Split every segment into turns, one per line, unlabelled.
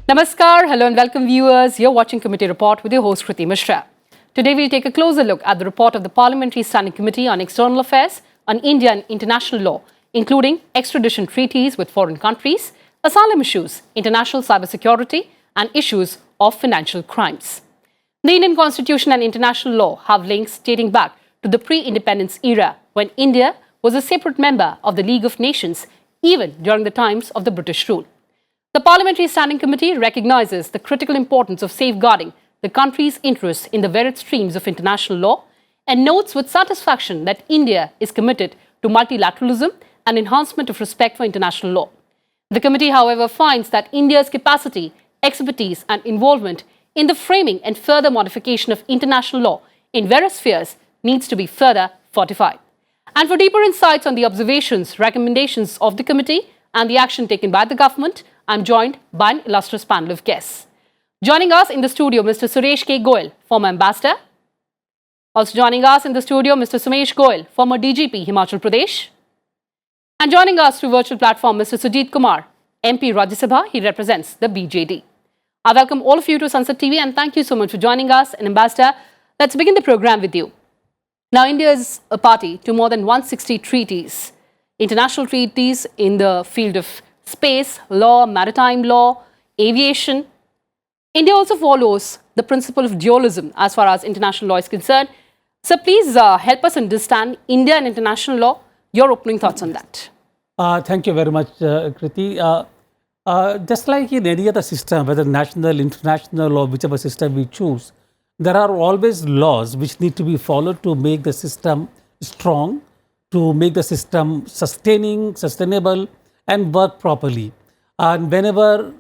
Namaskar, hello and welcome viewers. You're watching Committee Report with your host Kriti Mishra. Today we'll take a closer look at the report of the Parliamentary Standing Committee on External Affairs on India and international law, including extradition treaties with foreign countries, asylum issues, international cybersecurity and issues of financial crimes. The Indian Constitution and international law have links dating back to the pre-independence era when India was a separate member of the League of Nations even during the times of the British rule. The Parliamentary Standing Committee recognizes the critical importance of safeguarding the country's interests in the varied streams of international law and notes with satisfaction that India is committed to multilateralism and enhancement of respect for international law. The committee, however, finds that India's capacity, expertise and involvement in the framing and further modification of international law in various spheres needs to be further fortified. And for deeper insights on the observations, recommendations of the committee and the action taken by the government, I'm joined by an illustrious panel of guests. Joining us in the studio, Mr. Suresh K. Goyal, former ambassador. Also joining us in the studio, Mr. Sumesh Goyal, former DGP, Himachal Pradesh. And joining us through virtual platform, Mr. Sujit Kumar, MP Rajya Sabha. He represents the BJD. I welcome all of you to Sansad TV and thank you so much for joining us. And Ambassador, let's begin the program with you. Now, India is a party to more than 160 treaties, international treaties in the field of space, law, maritime law, aviation. India also follows the principle of dualism as far as international law is concerned. So please help us understand India and international law. Your opening thoughts on that.
Thank you very much, Kriti. Just like in any other system, whether national, international, or whichever system we choose, there are always laws which need to be followed to make the system strong, to make the system sustainable, and work properly. And whenever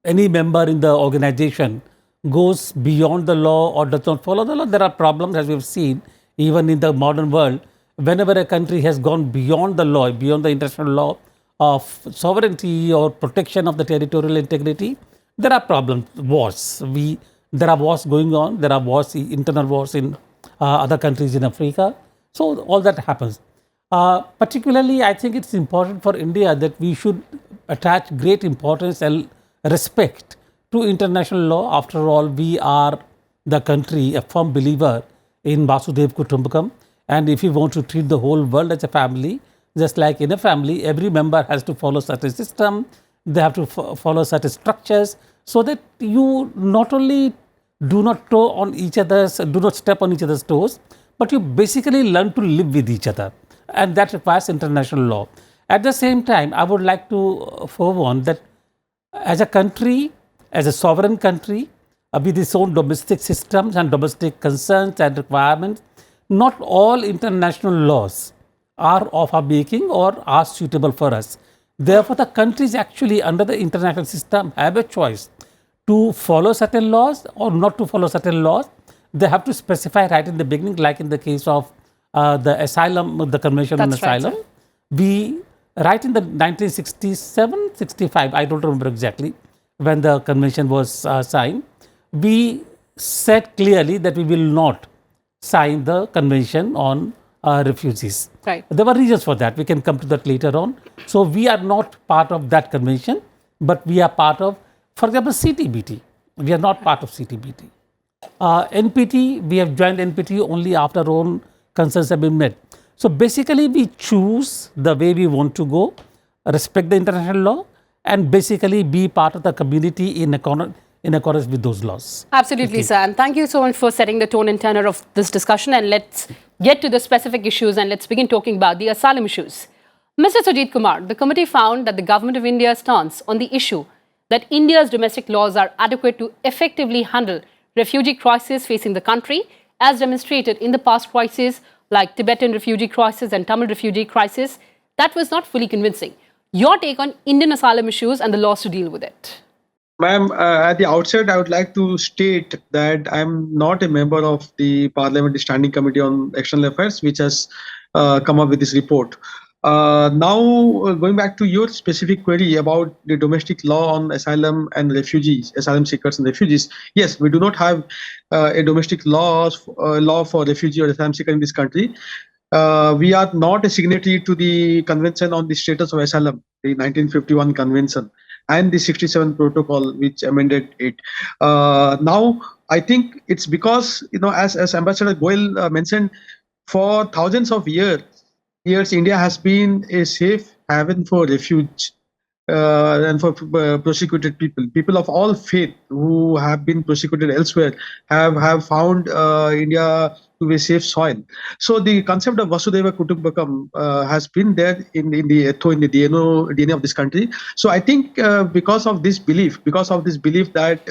any member in the organization goes beyond the law or does not follow the law, there are problems, as we've seen, even in the modern world. Whenever a country has gone beyond the law, beyond the international law of sovereignty or protection of the territorial integrity, there are problems, wars. There are wars going on, there are wars, internal wars in other countries in Africa. So all that happens. Particularly, I think it's important for India that we should attach great importance and respect to international law. After all, we are the country, a firm believer in Vasudhaiva Kutumbakam. And if you want to treat the whole world as a family, just like in a family, every member has to follow certain system, they have to follow certain structures, so that you not only do not step on each other's toes, but you basically learn to live with each other. And that requires international law. At the same time, I would like to forewarn that as a country, as a sovereign country, with its own domestic systems and domestic concerns and requirements, not all international laws are of our making or are suitable for us. Therefore, the countries actually under the international system have a choice to follow certain laws or not to follow certain laws. They have to specify right in the beginning, like in the case of the Convention on Asylum.
Right,
we, right in the 1967, 65, I don't remember exactly, when the convention was signed, we said clearly that we will not sign the convention on refugees.
Right.
There were reasons for that. We can come to that later on. So we are not part of that convention, but we are part of, for example, CTBT. We are not part of CTBT. NPT, we have joined NPT only after our own concerns have been met. So basically, we choose the way we want to go, respect the international law, and basically be part of the community in accordance with those laws.
Absolutely, sir. And thank you so much for setting the tone and tenor of this discussion. And let's get to the specific issues and let's begin talking about the asylum issues. Mr. Sujit Kumar, the committee found that the Government of India's stance on the issue that India's domestic laws are adequate to effectively handle refugee crisis facing the country, as demonstrated in the past crises like Tibetan refugee crisis and Tamil refugee crisis, that was not fully convincing. Your take on Indian asylum issues and the laws to deal with it?
Ma'am, at the outset, I would like to state that I'm not a member of the Parliamentary Standing Committee on External Affairs, which has come up with this report. Now, going back to your specific query about the domestic law on asylum and refugees, asylum seekers and refugees, yes, we do not have a domestic law for refugee or asylum seeker in this country. We are not a signatory to the Convention on the Status of Asylum, the 1951 Convention. and the 67 protocol which amended it. Now, I think it's because, as Ambassador Goel mentioned, for thousands of years, India has been a safe haven for refuge and for persecuted people of all faith who have been persecuted elsewhere have found India to be a safe soil. So the concept of Vasudhaiva Kutumbakam has been there in the DNA of this country. So I think because of this belief that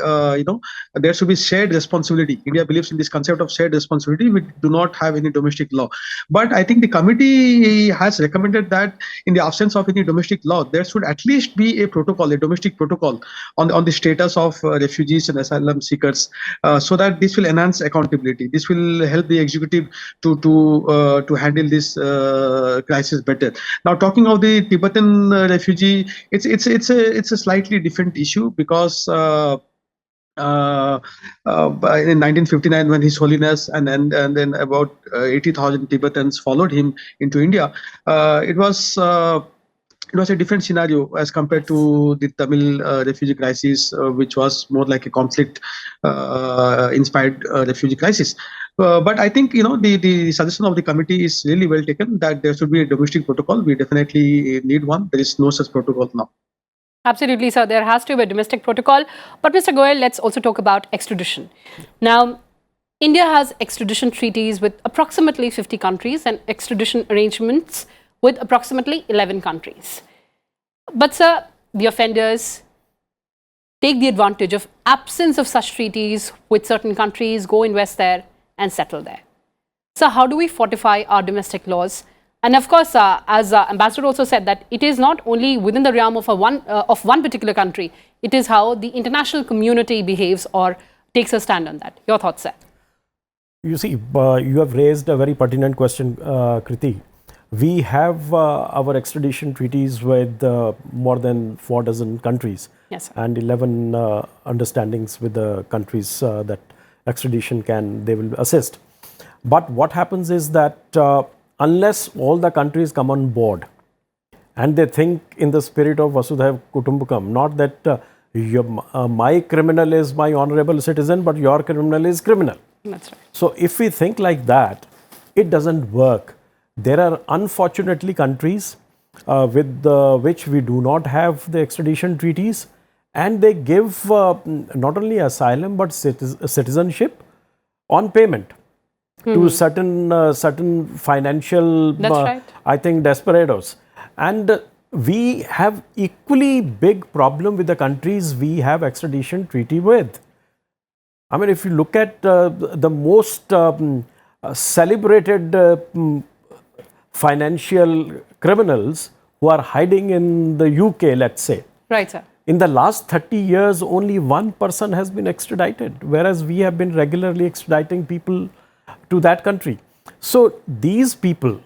there should be shared responsibility. India believes in this concept of shared responsibility. We do not have any domestic law, but I think the committee has recommended that in the absence of any domestic law, there should at least be a domestic protocol on the status of refugees and asylum seekers, so that this will enhance accountability. This will help the executive to handle this crisis better. Now, talking of the Tibetan refugee, it's a slightly different issue because. In 1959, when His Holiness and then about 80,000 Tibetans followed him into India, it was a different scenario as compared to the Tamil refugee crisis, which was more like a conflict inspired refugee crisis. But I think the suggestion of the committee is really well taken, that there should be a domestic protocol. We definitely need one. There is no such protocol now.
Absolutely, sir. There has to be a domestic protocol. But Mr. Goel, let's also talk about extradition. Now, India has extradition treaties with approximately 50 countries and extradition arrangements with approximately 11 countries. But, sir, the offenders take the advantage of absence of such treaties with certain countries, go invest there and settle there. So how do we fortify our domestic laws? And of course, as Ambassador also said, that it is not only within the realm of one particular country, it is how the international community behaves or takes a stand on that. Your thoughts, sir?
You see, you have raised a very pertinent question, Kriti. We have our extradition treaties with more than 4 dozen countries,
yes,
and 11 understandings with the countries that extradition they will assist. But what happens is that unless all the countries come on board and they think in the spirit of Vasudhaiva Kutumbakam, not that my criminal is my honorable citizen, but your criminal is criminal.
That's right.
So if we think like that, it doesn't work. There are unfortunately countries with which we do not have the extradition treaties, and they give not only asylum but citizenship on payment to certain financial,
right,
I think, desperados. And we have equally big problem with the countries we have extradition treaty with. I mean, if you look at the most celebrated financial criminals who are hiding in the UK, let's say.
Right, sir.
In the last 30 years, only one person has been extradited, whereas we have been regularly extraditing people to that country. So these people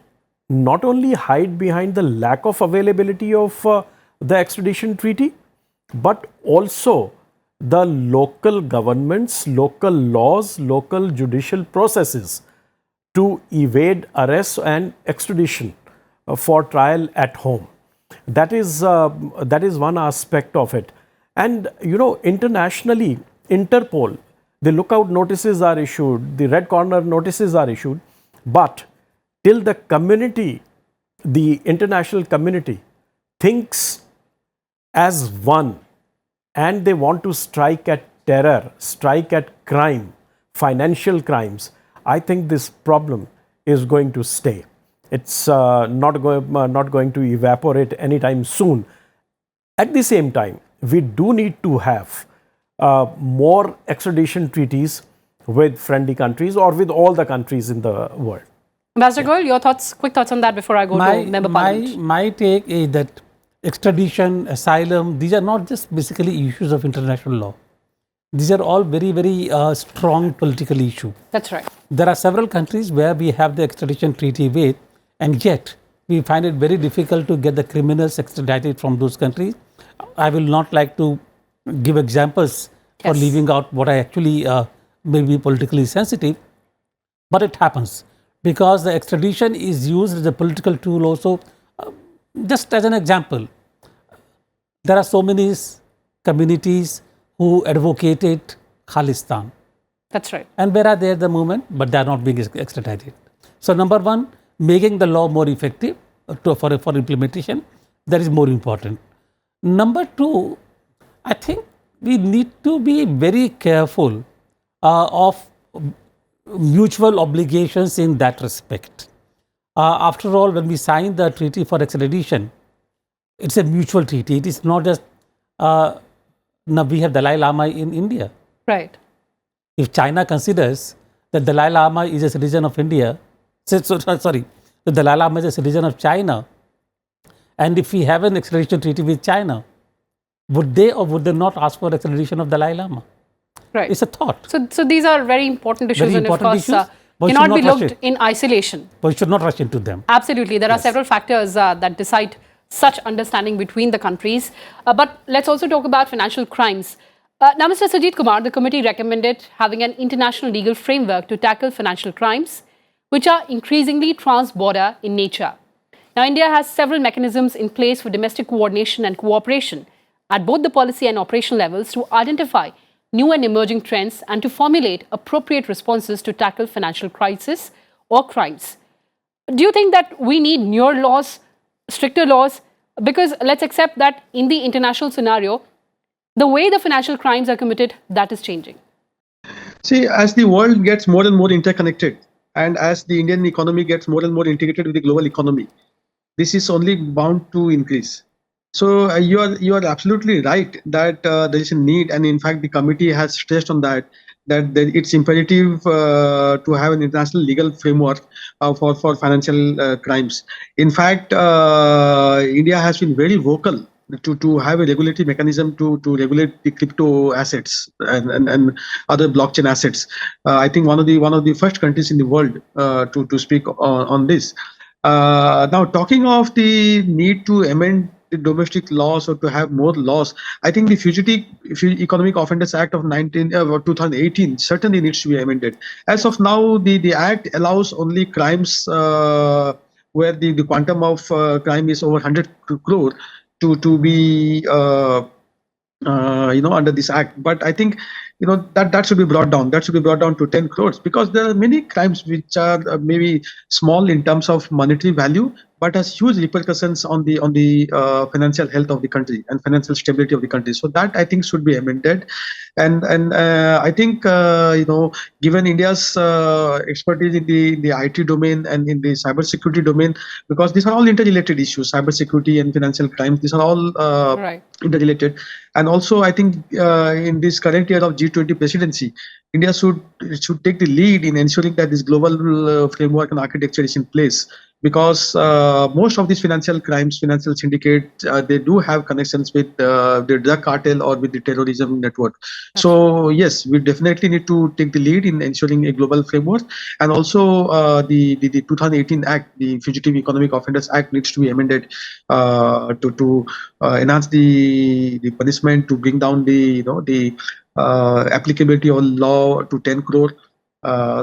not only hide behind the lack of availability of the extradition treaty, but also the local governments, local laws, local judicial processes to evade arrest and extradition for trial at home. That is one aspect of it. And internationally, Interpol, the lookout notices are issued, the red corner notices are issued, but till the community, the international community, thinks as one and they want to strike at terror, strike at crime, financial crimes, I think this problem is going to stay. It's not going to evaporate anytime soon. At the same time, we do need to have more extradition treaties with friendly countries or with all the countries in the world.
Ambassador Goel, your thoughts, quick thoughts on that before I go to Member Parliament.
My take is that extradition, asylum, these are not just basically issues of international law. These are all very, very strong political issues.
That's right.
There are several countries where we have the extradition treaty with, and yet we find it very difficult to get the criminals extradited from those countries. I will not like to give examples for leaving out what I actually may be politically sensitive, but it happens because the extradition is used as a political tool also. Just as an example, there are so many communities who advocated Khalistan.
That's right.
And where are they at the moment? But they are not being extradited. So number one, making the law more effective for implementation, that is more important. Number two, I think we need to be very careful of mutual obligations in that respect. After all, when we sign the treaty for extradition, it's a mutual treaty. It is not just, now we have Dalai Lama in India.
Right.
If China considers that Dalai Lama is a citizen of India, the Dalai Lama is a citizen of China, and if we have an extradition treaty with China, would they or would they not ask for extradition of Dalai Lama?
Right.
It's a thought.
So these are very important issues,
Very
and of
important
course
issues, but we
cannot
should
be
not rush
looked
it.
in isolation.
But we should not rush into them.
Absolutely. There are
Yes.
several factors that decide such understanding between the countries. But let's also talk about financial crimes. Now, Mr. Sajid Kumar, the committee recommended having an international legal framework to tackle financial crimes, which are increasingly trans-border in nature. Now, India has several mechanisms in place for domestic coordination and cooperation at both the policy and operational levels to identify new and emerging trends and to formulate appropriate responses to tackle financial crisis or crimes. Do you think that we need newer laws, stricter laws? Because let's accept that in the international scenario, the way the financial crimes are committed, that is changing.
See, as the world gets more and more interconnected, and as the Indian economy gets more and more integrated with the global economy, this is only bound to increase. So you are absolutely right that there is a need, and in fact, the committee has stressed on that it's imperative to have an international legal framework for financial crimes. In fact, India has been very vocal to have a regulatory mechanism to regulate the crypto assets and other blockchain assets. I think one of the first countries in the world to speak on this. Now, talking of the need to amend the domestic laws or to have more laws, I think the Fugitive Economic Offenders Act of 2018 certainly needs to be amended. As of now, the act allows only crimes where the quantum of crime is over 100 crore to be under this act. But I think that should be brought down. That should be brought down to 10 crores, because there are many crimes which are maybe small in terms of monetary value, but has huge repercussions on the financial health of the country and financial stability of the country. So that, I think, should be amended. And I think given India's expertise in the IT domain and in the cybersecurity domain, because these are all interrelated issues, cybersecurity and financial crimes, these are all
Right.
interrelated. And also, I think in this current year of G20 presidency, India should take the lead in ensuring that this global framework and architecture is in place, because most of these financial crimes, financial syndicates, they do have connections with the drug cartel or with the terrorism network. So yes, we definitely need to take the lead in ensuring a global framework. And also the 2018 Act, the Fugitive Economic Offenders Act, needs to be amended to enhance the punishment, to bring down the applicability of law to 10 crore.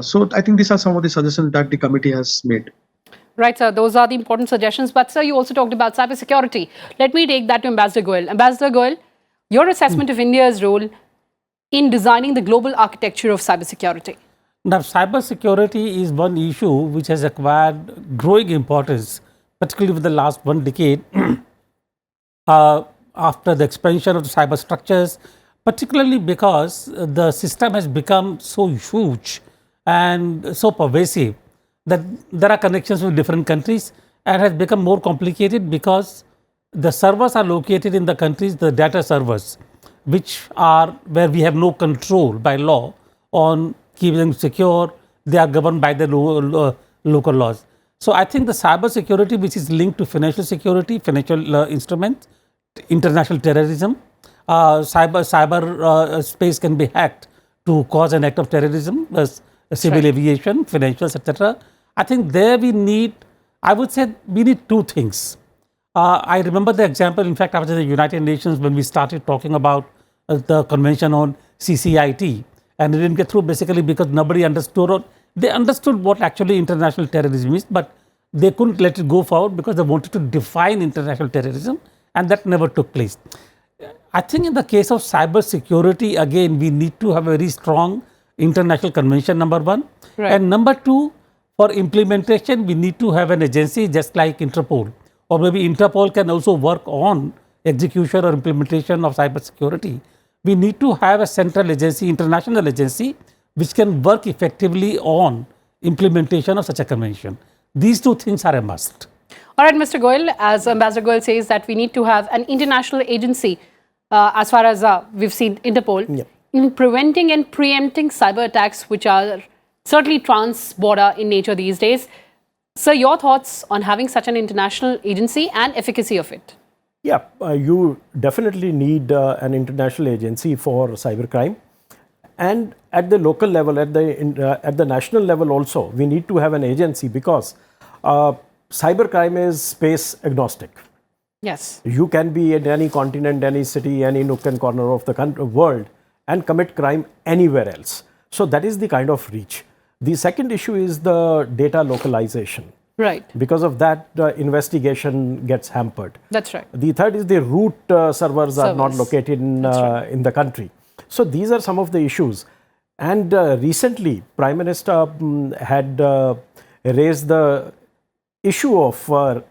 So I think these are some of the suggestions that the committee has made.
Right, sir. Those are the important suggestions. But, sir, you also talked about cybersecurity. Let me take that to Ambassador Goel. Ambassador Goel, your assessment of India's role in designing the global architecture of cybersecurity.
Now, cybersecurity is one issue which has acquired growing importance, particularly with the last one decade, after the expansion of the cyber structures, particularly because the system has become so huge and so pervasive that there are connections with different countries, and has become more complicated because the servers are located in the countries, the data servers, which are where we have no control by law on keeping them secure. They are governed by the local laws. So I think the cyber security, which is linked to financial security, financial instruments, international terrorism, cyber space can be hacked to cause an act of terrorism, civil aviation, financials, etc. I think there we need, I would say we need two things. I remember the example, in fact, I was in the United Nations when we started talking about the convention on CCIT, and it didn't get through basically because nobody understood, or they understood what actually international terrorism is, but they couldn't let it go forward because they wanted to define international terrorism, and that never took place. I think in the case of cyber security, again, we need to have a very strong international convention, number one.
Right.
And number two, for implementation, we need to have an agency just like Interpol. Or maybe Interpol can also work on execution or implementation of cyber security. We need to have a central agency, international agency, which can work effectively on implementation of such a convention. These two things are a must.
All right, Mr. Goyal, as Ambassador Goyal says that we need to have an international agency as far as we've seen Interpol in preventing and preempting cyber attacks, which are certainly trans-border in nature these days. Sir, your thoughts on having such an international agency and efficacy of it?
Yeah, you definitely need an international agency for cybercrime. And at the local level, at the national level also, we need to have an agency because cybercrime is space agnostic.
Yes.
You can be in any continent, any city, any nook and corner of the world and commit crime anywhere else. So that is the kind of reach. The second issue is the data localization.
Right.
Because of that, investigation gets hampered.
That's right.
The third is the root servers are not located in the country. So these are some of the issues. And recently, Prime Minister had raised the issue of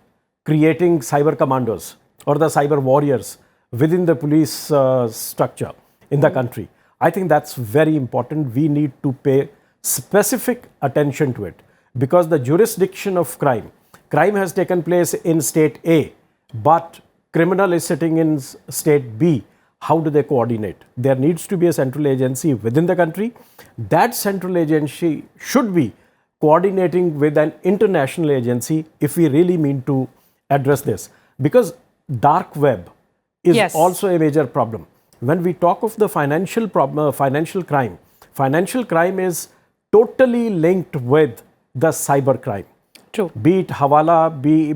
creating cyber commandos or the cyber warriors within the police structure in the country. I think that's very important. We need to pay specific attention to it because the jurisdiction of crime has taken place in state A, but criminal is sitting in state B. How do they coordinate? There needs to be a central agency within the country. That central agency should be coordinating with an international agency if we really mean to address this. Because dark web is also a major problem. When we talk of the financial problem, financial crime is totally linked with the cyber crime.
True.
Be it hawala, be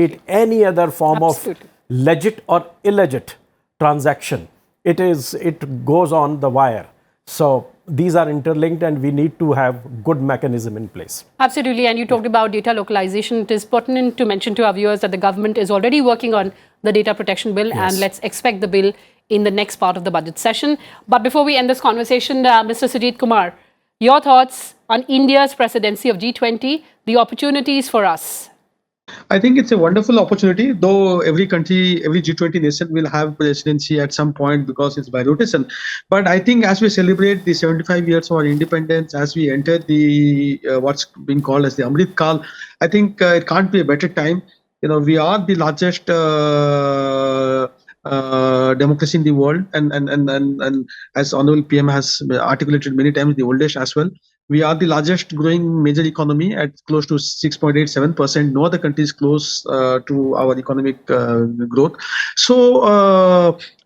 it any other form of legit or illegit transaction. It goes on the wire. So these are interlinked and we need to have good mechanism in place.
Absolutely. And you talked about data localization. It is pertinent to mention to our viewers that the government is already working on the data protection bill and let's expect the bill in the next part of the budget session. But before we end this conversation, Mr. Sujit Kumar, your thoughts on India's presidency of G20, the opportunities for us?
I think it's a wonderful opportunity, though every country, every G20 nation will have presidency at some point because it's by rotation. But I think as we celebrate the 75 years of our independence, as we enter the what's being called as the Amrit Kal, I think it can't be a better time. You know, we are the largest democracy in the world, and as Honorable PM has articulated many times, the oldest as well. We are the largest growing major economy at close to 6.87%. No other country is close to our economic growth. So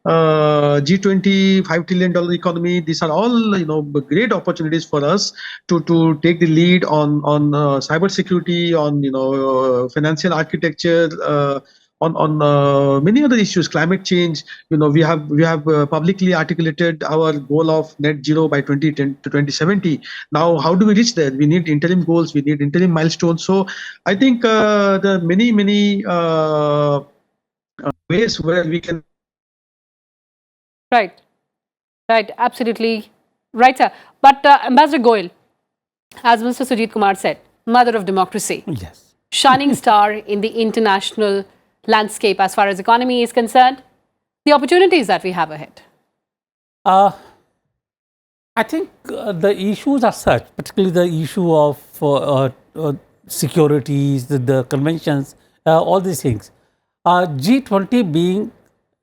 G20, $5 trillion economy, these are all great opportunities for us to take the lead on cyber security, on financial architecture, on many other issues, climate change. We have publicly articulated our goal of net zero by 2010 to 2070. Now, how do we reach there? We need interim goals. We need interim milestones. So, I think there are many ways where we can.
Right. Absolutely right, sir. But Ambassador Goyal, as Mr. Sujit Kumar said, mother of democracy.
Yes.
Shining star in the international landscape as far as economy is concerned, the opportunities that we have ahead?
I think the issues are such, particularly the issue of securities, the conventions, all these things. G20 being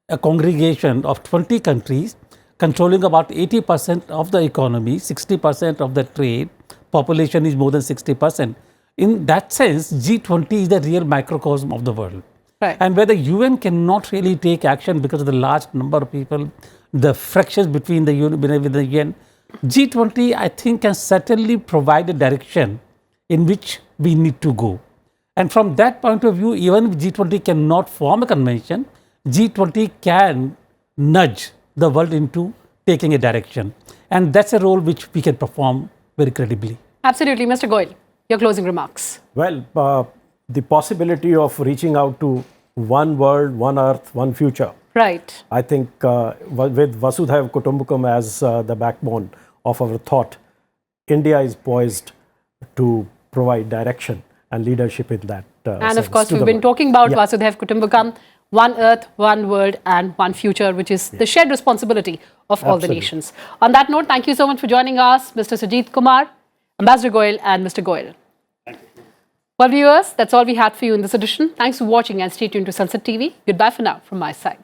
a congregation of 20 countries controlling about 80% of the economy, 60% of the trade, population is more than 60%. In that sense, G20 is the real microcosm of the world.
Right.
And where the UN cannot really take action because of the large number of people, the fractures between the UN, with the UN, G20, I think, can certainly provide a direction in which we need to go. And from that point of view, even if G20 cannot form a convention, G20 can nudge the world into taking a direction. And that's a role which we can perform very credibly.
Absolutely. Mr. Goyal, your closing remarks.
Well, the possibility of reaching out to one world, one earth, one future
Right.
I think with Vasudhaiva Kutumbakam as the backbone of our thought, India is poised to provide direction and leadership in that.
And of course, we've been talking about Vasudhaiva Kutumbakam, one earth, one world, and one future, which is the shared responsibility of all the nations. On that note, thank you so much for joining us, Mr. Sujit Kumar, Ambassador Goyal, and Mr. Goyal. Well, viewers, that's all we had for you in this edition. Thanks for watching and stay tuned to Sunset TV. Goodbye for now from my side.